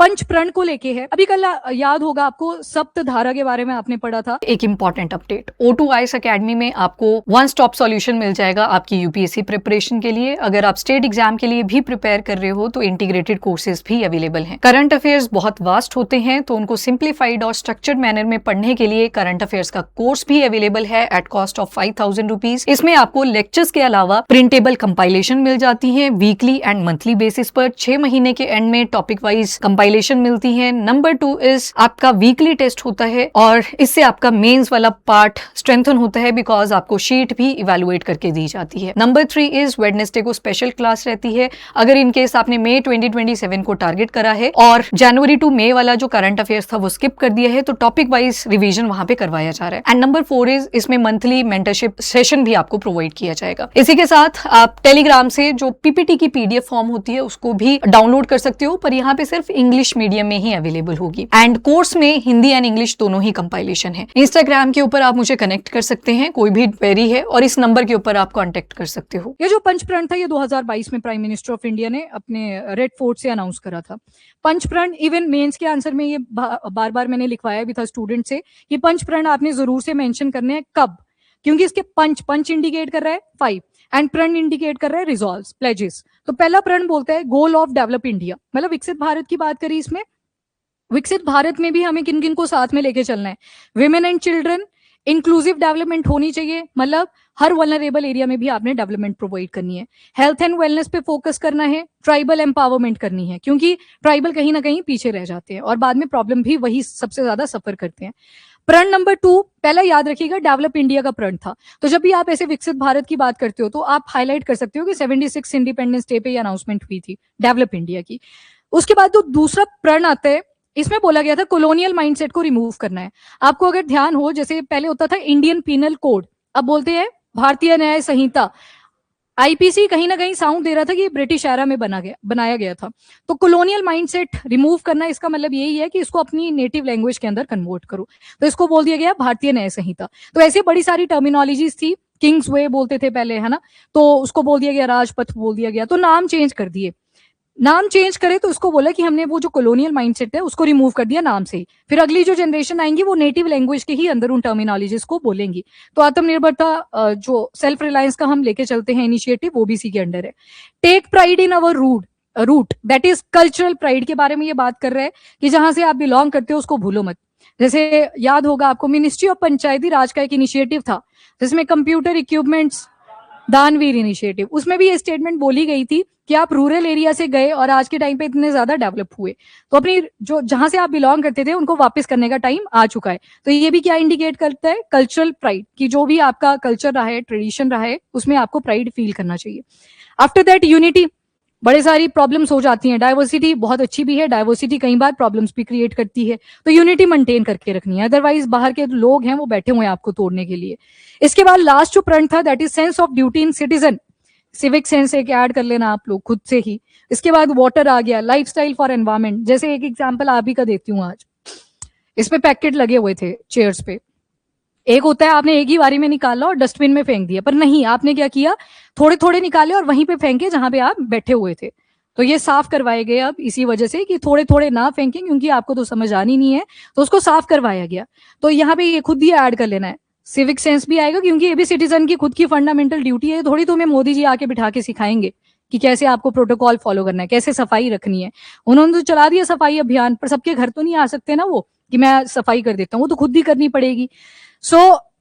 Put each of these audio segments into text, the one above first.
पंच प्रण को लेके है। अभी कल याद होगा आपको सप्त धारा के बारे में आपने पढ़ा था। एक important update, O2 IAS academy में आपको वन स्टॉप सॉल्यूशन मिल जाएगा आपकी यूपीएससी प्रिपरेशन के लिए। अगर आप स्टेट एग्जाम के लिए भी प्रिपेयर कर रहे हो तो इंटीग्रेटेड कोर्सेज भी अवेलेबल हैं। करंट अफेयर्स बहुत वास्ट होते हैं तो उनको सिंप्लीफाइड और स्ट्रक्चर्ड मैनर में पढ़ने के लिए करंट अफेयर्स का कोर्स भी अवेलेबल है एट कॉस्ट ऑफ 5,000 रुपीज। इसमें आपको लेक्चर्स के अलावा प्रिंटेबल कंपाइलेशन मिल जाती है वीकली एंड मंथली बेसिस पर। 6 महीने के एंड में टॉपिक वाइज कंपाइलेशन मिलती है। नंबर 2 इज आपका वीकली टेस्ट होता है और इससे आपका मेंस वाला पार्ट स्ट्रेंथन होता है बिकॉज आपको शीट भी इवेलुएट करके दी जाती है। नंबर 3 इज वेडनेसडे को स्पेशल क्लास रहती है। अगर इन केस आपने मई 2027 को टारगेट करा है और जनवरी टू मई वाला जो करंट अफेयर्स था वो स्किप कर दिया है तो टॉपिक वाइज रिवीजन वहां पे करवाया जा रहा है। एंड नंबर 4 इज इसमें मंथली मेंटरशिप सेशन भी आपको प्रोवाइड किया जाएगा। इसी के साथ आप टेलीग्राम से जो पीपीटी की पीडीएफ फॉर्म होती है उसको भी डाउनलोड कर सकते हो, पर यहाँ पे सिर्फ इंग्लिश मीडियम में ही अवेलेबल होगी। एंड कोर्स में हिंदी एंड इंग्लिश दोनों ही कंपाइलेशन है। इंस्टाग्राम के ऊपर आप मुझे कनेक्ट कर सकते हैं, कोई भी क्वेरी है और इस नंबर के ऊपर आप कांटेक्ट कर सकते हो। ये जो पंचप्रण था ये 2022 में प्राइम मिनिस्टर ऑफ इंडिया ने अपने रेड फोर्ट से अनाउंस करा था। पंचप्रण इवन मेंस के आंसर में ये बार बार मैंने लिखवाया भी था स्टूडेंट से कि पंचप्रण आपने जरूर से मेंशन करने हैं। कब? क्योंकि इसके पंच इंडिकेट कर रहा है 5 एंड प्रण इंडिकेट कर रहा है रिजॉल्व्स, प्लेजेस। तो पहला प्रण बोलता है गोल ऑफ डेवलप इंडिया, मतलब विकसित भारत की बात करी। इसमें विकसित भारत में भी हमें किन किन को साथ में लेके चलना है? Women and children, inclusive development होनी चाहिए, मतलब हर वल्नरेबल एरिया में भी आपने डेवलपमेंट प्रोवाइड करनी है। हेल्थ एंड वेलनेस पे फोकस करना है। ट्राइबल एम्पावरमेंट करनी है क्योंकि ट्राइबल कहीं ना कहीं पीछे रह जाते हैं और बाद में प्रॉब्लम भी वही सबसे ज्यादा सफर करते हैं। प्रण नंबर 2 पहला याद रखिएगा डेवलप इंडिया का प्रण था। तो जब भी आप ऐसे विकसित भारत की बात करते हो तो आप हाईलाइट कर सकते हो कि 76 इंडिपेंडेंस डे पे ये अनाउंसमेंट हुई थी डेवलप इंडिया की। उसके बाद तो दूसरा प्रण आता है, इसमें बोला गया था कॉलोनियल माइंडसेट को रिमूव करना है। आपको अगर ध्यान हो, जैसे पहले होता था इंडियन पीनल कोड, अब बोलते हैं भारतीय न्याय संहिता। आईपीसी कहीं ना कहीं साउंड दे रहा था कि ब्रिटिश एरा में बनाया गया था। तो कॉलोनियल माइंडसेट रिमूव करना, इसका मतलब यही है कि इसको अपनी नेटिव लैंग्वेज के अंदर कन्वर्ट करो। तो इसको बोल दिया गया भारतीय न्याय संहिता। तो ऐसी बड़ी सारी टर्मिनोलॉजीज थी, किंग्स वे बोलते थे पहले, है ना, तो उसको बोल दिया गया राजपथ बोल दिया गया, तो नाम चेंज कर दिए। नाम चेंज करे तो उसको बोला कि हमने वो जो कॉलोनियल माइंडसेट है उसको रिमूव कर दिया नाम से ही। फिर अगली जो जनरेशन आएंगी वो नेटिव लैंग्वेज के ही अंदर उन टर्मिनोलॉजीज को बोलेंगी। तो आत्मनिर्भरता जो सेल्फ रिलायंस का हम लेके चलते हैं इनिशिएटिव, वो भी इसी के अंडर है। Take pride in our root that is cultural pride के बारे में ये बात कर रहे हैं कि जहां से आप बिलोंग करते हो उसको भूलो मत। जैसे याद होगा आपको मिनिस्ट्री ऑफ पंचायती राज का एक इनिशिएटिव था जिसमें कंप्यूटर इक्विपमेंट्स दानवीर इनिशिएटिव, उसमें भी ये स्टेटमेंट बोली गई थी कि आप रूरल एरिया से गए और आज के टाइम पे इतने ज्यादा डेवलप हुए तो अपनी जो जहां से आप बिलोंग करते थे उनको वापस करने का टाइम आ चुका है। तो ये भी क्या इंडिकेट करता है? कल्चरल प्राइड, कि जो भी आपका कल्चर रहा है, ट्रेडिशन रहा है, उसमें आपको प्राइड फील करना चाहिए। आफ्टर दैट यूनिटी, बड़े सारी प्रॉब्लम्स हो जाती हैं। डाइवर्सिटी बहुत अच्छी भी है, डाइवर्सिटी कई बार प्रॉब्लम्स भी क्रिएट करती है, तो यूनिटी मेंटेन करके रखनी है, अदरवाइज बाहर के लोग हैं वो बैठे हुए हैं आपको तोड़ने के लिए। इसके बाद लास्ट जो प्रण था that is sense of duty in citizen, civic sense एक ऐड कर लेना आप लोग खुद से ही। इसके बाद वाटर आ गया, लाइफस्टाइल फॉर एनवायरमेंट। जैसे एक एग्जांपल आप ही का देती हूँ आज, इसमें पैकेट लगे हुए थे चेयर्स पे, एक होता है आपने एक ही बारी में निकाला और डस्टबिन में फेंक दिया, पर नहीं, आपने क्या किया, थोड़े थोड़े निकाले और वहीं पे फेंके जहां पे आप बैठे हुए थे। तो ये साफ करवाए गए अब इसी वजह से कि थोड़े थोड़े ना फेंकें, क्योंकि आपको तो समझ आनी नहीं है, तो उसको साफ करवाया गया। तो यहाँ पे ये खुद ही ऐड कर लेना है, सिविक सेंस भी आएगा क्योंकि ये भी सिटीजन की खुद की फंडामेंटल ड्यूटी है। थोड़ी तुम्हें मोदी जी आके बिठा के सिखाएंगे कि कैसे आपको प्रोटोकॉल फॉलो करना है, कैसे सफाई रखनी है। उन्होंने तो चला दिया सफाई अभियान, पर सबके घर तो नहीं आ सकते ना वो कि मैं सफाई कर देता हूँ, वो तो खुद ही करनी पड़ेगी।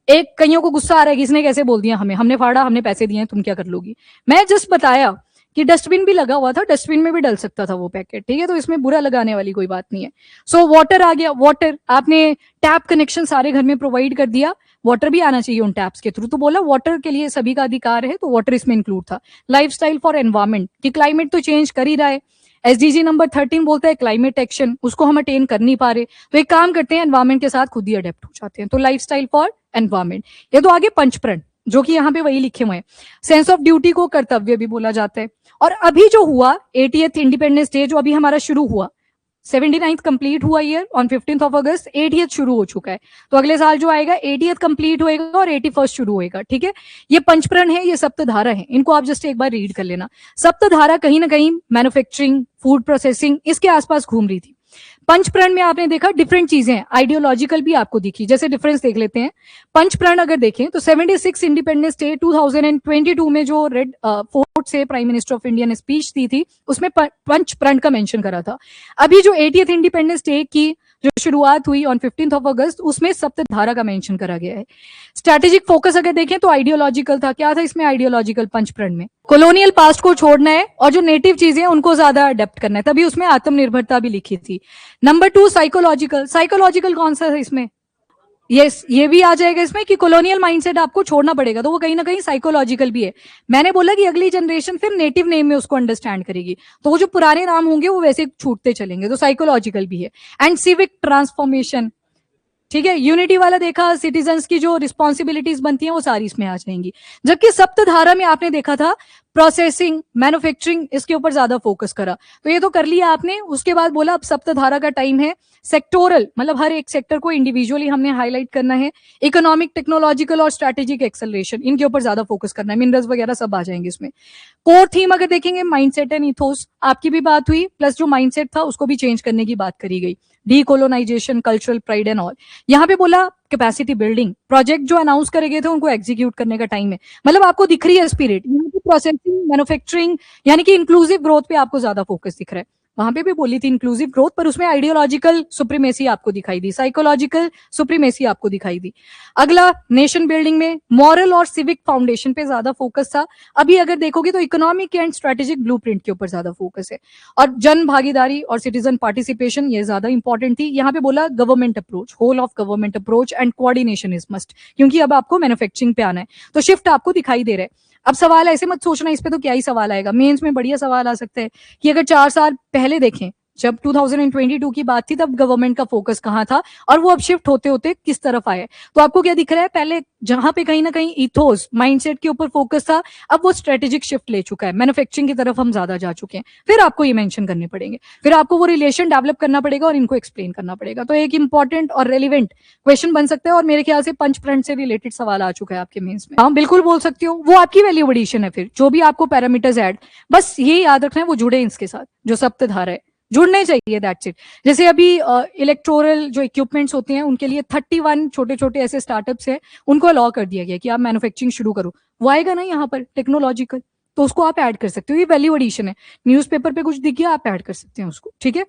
एक कईयों को गुस्सा आ रहा है कि इसने कैसे बोल दिया, हमने फाड़ा, हमने पैसे दिए, तुम क्या कर लोगी। मैं जस्ट बताया कि डस्टबिन भी लगा हुआ था, डस्टबिन में भी डल सकता था वो पैकेट, ठीक है, तो इसमें बुरा लगाने वाली कोई बात नहीं है। वाटर आ गया, वाटर आपने टैप कनेक्शन सारे घर में प्रोवाइड कर दिया, वाटर भी आना चाहिए उन टैप्स के थ्रू, तो बोला वाटर के लिए सभी का अधिकार है, तो वाटर इसमें इंक्लूड था। लाइफस्टाइल फॉर एनवायरमेंट, कि क्लाइमेट तो चेंज कर ही रहा है। एसडीजी नंबर 13 बोलता है क्लाइमेट एक्शन, उसको हम अटेन कर नहीं पा रहे, तो एक काम करते हैं, एनवायरमेंट के साथ खुद ही अडेप्ट हो जाते हैं। तो लाइफस्टाइल फॉर एनवायरमेंट। ये तो आगे पंचप्रण जो कि यहाँ पे वही लिखे हुए हैं। सेंस ऑफ ड्यूटी को कर्तव्य भी बोला जाता है। और अभी जो हुआ 80th इंडिपेंडेंस डे जो अभी हमारा शुरू हुआ, 79th कंप्लीट हुआ year on 15th of August, 80th शुरू हो चुका है। तो अगले साल जो आएगा 80th कंप्लीट होएगा और 81st शुरू होएगा, ठीक है। ये पंचप्रण है, ये सप्तधारा है, इनको आप जस्ट एक बार रीड कर लेना। सप्तधारा कहीं ना कहीं मैन्युफैक्चरिंग, फूड प्रोसेसिंग, इसके आसपास घूम रही थी। पंचप्रण में आपने देखा डिफरेंट चीजें, आइडियोलॉजिकल भी आपको दिखी। जैसे डिफरेंस देख लेते हैं। पंचप्रण अगर देखें तो 76 इंडिपेंडेंस डे 2022 में जो रेड फोर्ट से प्राइम मिनिस्टर ऑफ इंडिया ने स्पीच दी थी, उसमें पंचप्रण का मेंशन करा था। अभी जो 80th इंडिपेंडेंस डे की जो शुरुआत हुई ऑन 15 अगस्त, उसमें सप्तधारा का मेंशन करा गया है। स्ट्रेटेजिक फोकस अगर देखें तो आइडियोलॉजिकल था। क्या था इसमें आइडियोलॉजिकल पंचप्रण में? कॉलोनियल पास्ट को छोड़ना है और जो नेटिव चीजें हैं उनको ज्यादा अडेप्ट करना है, तभी उसमें आत्मनिर्भरता भी लिखी थी। Number 2 psychological. साइकोलॉजिकल कौन सा है इसमें? यस, ये भी आ जाएगा इसमें कि कॉलोनियल माइंडसेट आपको छोड़ना पड़ेगा, तो वो कहीं ना कहीं साइकोलॉजिकल भी है। मैंने बोला कि अगली जनरेशन फिर नेटिव नेम में उसको अंडरस्टैंड करेगी, तो वो जो पुराने नाम होंगे वो वैसे छूटते चलेंगे, तो साइकोलॉजिकल भी है। एंड सिविक ट्रांसफॉर्मेशन, ठीक है, यूनिटी वाला देखा, सिटीजन्स की जो रिस्पॉन्सिबिलिटीज बनती हैं वो सारी इसमें आ जाएंगी। जबकि सप्तधारा में आपने देखा था प्रोसेसिंग, मैन्युफैक्चरिंग, इसके ऊपर ज्यादा फोकस करा। तो ये तो कर लिया आपने। उसके बाद बोला अब सप्तधारा का टाइम है सेक्टोरल, मतलब हर एक सेक्टर को इंडिविजुअली हमने हाईलाइट करना है। इकोनॉमिक, टेक्नोलॉजिकल और स्ट्रेटेजिक एक्सेलरेशन, इनके ऊपर ज्यादा फोकस करना है। मिनरल्स वगैरह सब आ जाएंगे इसमें। कोर थीम अगर देखेंगे माइंडसेट एंड इथोस, आपकी भी बात हुई, प्लस जो माइंडसेट था उसको भी चेंज करने की बात करी गई। Decolonisation, cultural pride and all. यहाँ पे बोला कैपेसिटी बिल्डिंग, प्रोजेक्ट जो अनाउंस करे गए थे उनको एग्जीक्यूट करने का टाइम है। मतलब आपको दिख रही है स्पिरिट, यहाँ पे प्रोसेसिंग, मैन्युफैक्चरिंग, यानी कि इंक्लूसिव ग्रोथ पे आपको ज्यादा फोकस दिख रहा है। वहां पे भी बोली थी इंक्लूसिव ग्रोथ, पर उसमें आइडियोलॉजिकल सुप्रीमेसी आपको दिखाई दी, साइकोलॉजिकल सुप्रीमेसी आपको दिखाई दी। अगला नेशन बिल्डिंग में मॉरल और सिविक फाउंडेशन पे ज्यादा फोकस था। अभी अगर देखोगे तो इकोनॉमिक एंड स्ट्रेटेजिक ब्लूप्रिंट के ऊपर ज्यादा फोकस है। और जन भागीदारी और सिटीजन पार्टिसिपेशन ये ज्यादा इंपॉर्टेंट थी। यहाँ पे बोला government approach, whole of government approach and coordination is must, क्योंकि अब आपको मैन्युफैक्चरिंग पे आना है, तो शिफ्ट आपको दिखाई दे रहा है। अब सवाल ऐसे मत सोचना इस पे तो क्या ही सवाल आएगा, मेंस में बढ़िया सवाल आ सकता है कि अगर 4 साल पहले देखें, जब 2022 की बात थी, तब गवर्नमेंट का फोकस कहाँ था और वो अब शिफ्ट होते होते किस तरफ आए। तो आपको क्या दिख रहा है, पहले जहां पे कहीं ना कहीं इथोस, माइंडसेट के ऊपर फोकस था, अब वो स्ट्रेटेजिक शिफ्ट ले चुका है, मैन्युफैक्चरिंग की तरफ हम ज्यादा जा चुके हैं। फिर आपको ये मेंशन करने पड़ेंगे, फिर आपको वो रिलेशन डेवलप करना पड़ेगा और इनको एक्सप्लेन करना पड़ेगा। तो एक इंपॉर्टेंट और रेलिवेंट क्वेश्चन बन सकता है, और मेरे ख्याल से पंचप्रण से रिलेटेड सवाल आ चुका है आपके मेंस में। हाँ बिल्कुल बोल सकते हो, वो आपकी वैल्यू एडिशन है। फिर जो भी आपको पैरामीटर्स ऐड, बस ये याद रखना है वो जुड़े इसके साथ, जो सप्तधारा है जुड़ने चाहिए, दैट्स इट। जैसे अभी इलेक्टोरल जो इक्विपमेंट्स होते हैं उनके लिए 31 छोटे छोटे ऐसे स्टार्टअप्स हैं, उनको अलाउ कर दिया गया कि आप मैन्युफैक्चरिंग शुरू करो। वो आएगा ना यहाँ पर टेक्नोलॉजिकल, तो उसको आप ऐड कर सकते हो, ये वैल्यू एडिशन है। न्यूज़पेपर पे कुछ दिख गया, आप ऐड कर सकते हैं उसको, ठीक है।